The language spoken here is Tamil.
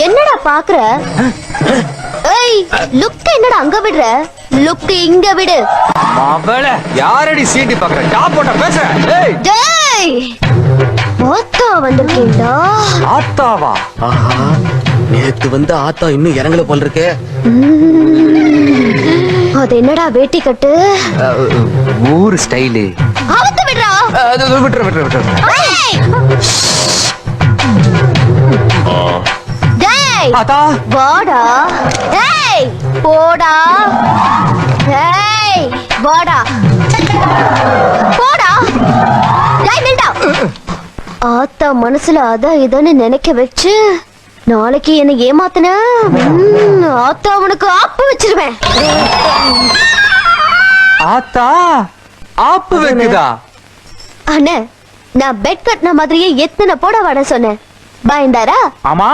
என்னடா பாக்குற? ஏய், லுக் என்னடா அங்க விடுற? லுக் இங்க விடு. மாவள யாரடி சீட்டி பாக்குற? டாப் போட்ட பேசுற. ஏய் டேய், ஆத்தா வந்திருக்கேன்டா. ஆத்தாவா? ஆஹா, நேத்து வந்து ஆத்தா இன்னும் இறங்கல போல இருக்கு. அது என்னடா வேட்டி கட்டு? ஊர் ஸ்டைலு. அவுத்து விடுறா. விட்டுற. ஏய்! டேய், ஆத்தா வாடா. ஏய், போடா. ஏய், வாடா. போடா. டேய், நில்டா. ஆத்தா மனசுல அதான் இதன்னு நினைக்க வச்சு நாளைக்கு என்ன ஏமாத்துன, ஆத்தா உனக்கு ஆப்பு வச்சிருவேன். ஆத்தா ஆப்பு வைக்குதா? அண்ணே, நான் பெட் கட்டின மாதிரியே எத்தனை போட வட சொன்னேன். பயந்தாரா? ஆமா.